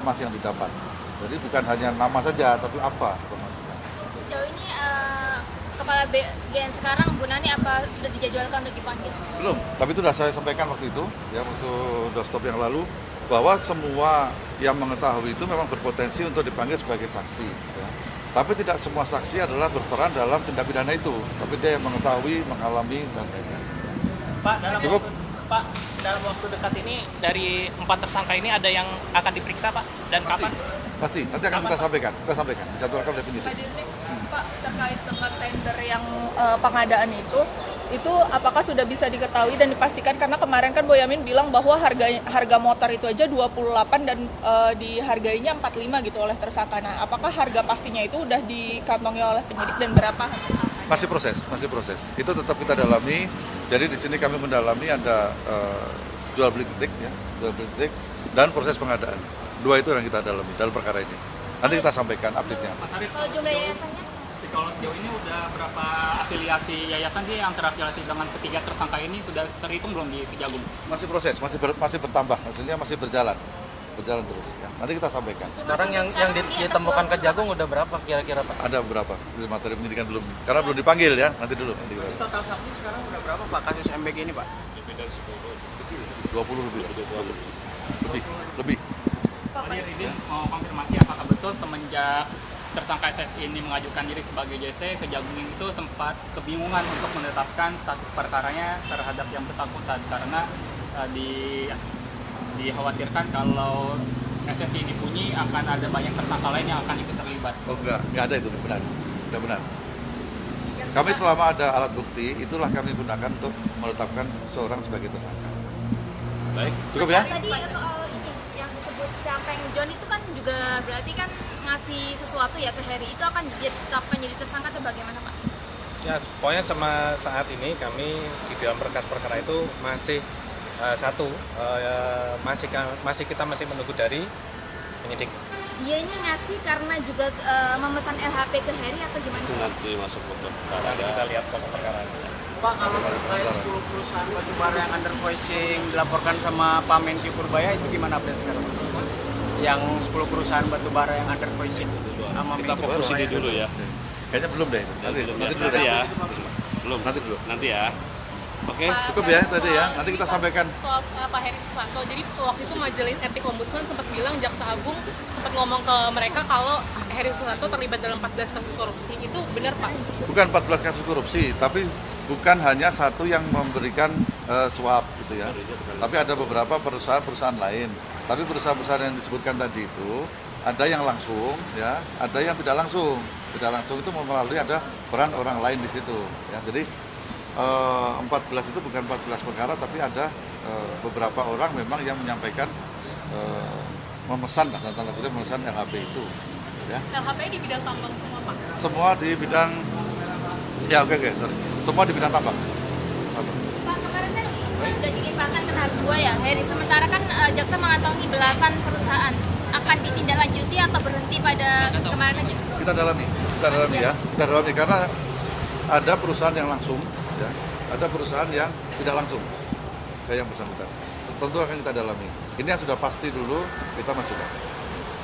informasi yang didapat. Jadi bukan hanya nama saja, tapi apa informasinya. Sejauh ini Kepala BGN sekarang, Bu Nani, apa sudah dijadwalkan untuk dipanggil? Belum, tapi itu sudah saya sampaikan waktu itu, ya waktu doorstop yang lalu, bahwa semua yang mengetahui itu memang berpotensi untuk dipanggil sebagai saksi. Ya. Tapi tidak semua saksi adalah berperan dalam tindak pidana itu, tapi dia yang mengetahui, mengalami, dan lain-lain. Pak, Cukup. Dalam waktu dekat ini dari 4 tersangka ini ada yang akan diperiksa, Pak? Dan kapan? Pasti, nanti akan kita sampaikan, dijadwalkan oleh penyidik. Pak Dirnik, Pak, terkait dengan tender yang pengadaan itu apakah sudah bisa diketahui dan dipastikan, karena kemarin kan Boyamin bilang bahwa harga motor itu aja 28 dan dihargainya 45 gitu oleh tersangka. Nah, apakah harga pastinya itu udah dikantongi oleh penyidik dan berapa? Masih proses. Itu tetap kita dalami. Jadi di sini kami mendalami ada jual beli titik, dan proses pengadaan. Dua itu yang kita dalami dalam perkara ini. Nanti kita sampaikan update-nya. Kalau jumlah yayasannya? Kalau sejauh ini udah berapa afiliasi yayasan sih yang terafiliasi dengan ketiga tersangka ini sudah terhitung belum di Kejagung? Masih proses, masih bertambah, maksudnya masih berjalan terus. Ya. Nanti kita sampaikan. Sekarang yang ditemukan Kejagung udah berapa kira-kira, Pak? Ada beberapa di materi penyidikan belum, karena belum dipanggil ya. Nanti dulu. Total saksi sekarang udah berapa, Pak, kasus MBG ini, Pak? Lebih dari 20 lebih. Pak Izin mau konfirmasi apakah betul semenjak tersangka SS ini mengajukan diri sebagai JC, Kejagung itu sempat kebingungan untuk menetapkan status perkaranya terhadap yang bersangkutan karena dikhawatirkan kalau SS ini bunyi akan ada banyak tersangka lain yang akan ikut terlibat. Oh enggak ada itu, enggak benar. Kami selama ada alat bukti, itulah kami gunakan untuk menetapkan seorang sebagai tersangka. Baik, cukup ya? Tadi soal ini yang disebut Capeng John itu kan juga berarti kan ngasih sesuatu ya ke Heri, itu akan ditetapkan jadi tersangka atau bagaimana, Pak? Ya, pokoknya sama saat ini kami di dalam berkas perkara itu masih masih kita menunggu dari penyidik. Dia ini ngasih karena juga memesan LHP ke Heri atau gimana sih? Nanti masuk ke Nanti kita lihat pokok perkara. Pak, kalau terkait 10 perusahaan batubara yang under voicing dilaporkan sama Pak Menki Purbaya, itu gimana update sekarang? Yang 10 perusahaan batubara yang under voicing sama kita Menki fokus ini Purbaya. dulu ya. Kayaknya belum deh. Nanti dulu deh. ya. Belum. Nanti dulu. Nanti ya. Oke. Cukup ya tadi ya. Nanti kita sampaikan. Soal Pak Heri Susanto, jadi waktu itu Majelis Etik Ombudsman sempat bilang Jaksa Agung sempat ngomong ke mereka kalau Heri Susanto terlibat dalam 14 kasus korupsi. Itu benar, Pak? Bukan 14 kasus korupsi, tapi bukan hanya satu yang memberikan suap gitu ya. Tapi ada beberapa perusahaan lain. Tapi perusahaan-perusahaan yang disebutkan tadi itu ada yang langsung ya, ada yang tidak langsung. Tidak langsung itu melalui ada peran orang lain di situ ya. Jadi 14 itu bukan 14 perkara, tapi ada beberapa orang memang yang menyampaikan memesan memesan LHP itu ya. LHP di bidang tambang semua, Pak? Semua di bidang sorry. Semua di bidang tambang. Pak, kemarin kan sudah dilimpahkan ke tahap 2 ya, Heri. Sementara kan jaksa mengantongi belasan perusahaan. Akan ditindaklanjuti atau berhenti pada kemarin aja? Kita dalami ya. Kita dalami karena ada perusahaan yang langsung, ya. Ada perusahaan yang tidak langsung, kayak yang bersangkutan. Tentu akan kita dalami. Ini yang sudah pasti dulu kita majukan.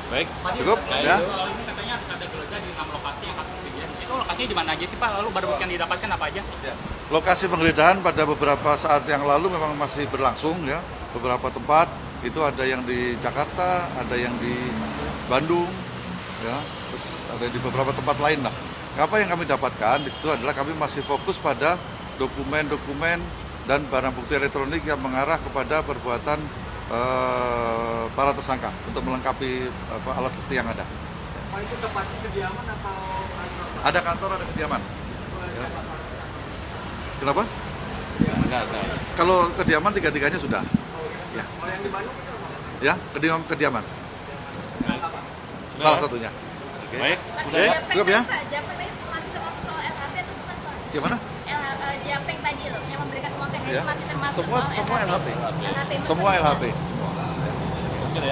Baik. Cukup? Ya. Soal ini katanya harus ada geledah di 6 lokasi yang kasus kejadian. Itu lokasinya di mana aja sih, Pak? Lalu barang bukti yang didapatkan apa aja? Ya. Lokasi penggeledahan pada beberapa saat yang lalu memang masih berlangsung ya. Beberapa tempat itu ada yang di Jakarta, ada yang di Bandung, ya, terus ada di beberapa tempat lain lah. Apa yang kami dapatkan di situ adalah kami masih fokus pada dokumen-dokumen dan barang bukti elektronik yang mengarah kepada perbuatan para tersangka untuk melengkapi alat bukti yang ada. Pak, itu tempatnya kediaman atau kantor? Ada kantor, ada kediaman. Ya. Kenapa? Enggak. Kalau kediaman tiga-tiganya sudah. Ya. Kalau yang di Bandung itu apa? Ya, kediaman. Salah satunya. Oke. Baik. Cukup ya? Pak, Japeng tadi masih termasuk soal LHP atau bukan, Pak? Gimana? Japeng tadi loh, yang memberikan uang ke Heri Ya. masih termasuk Semua soal LHP. LHP Semua LHP. Semua.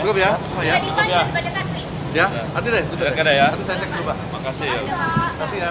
Cukup ya? Semua ya? Jadi dipanggil sebagai saksi? Ya, nanti deh. Silakan ya. Nanti saya cek dulu, Pak. Makasih ya. Terima kasih ya.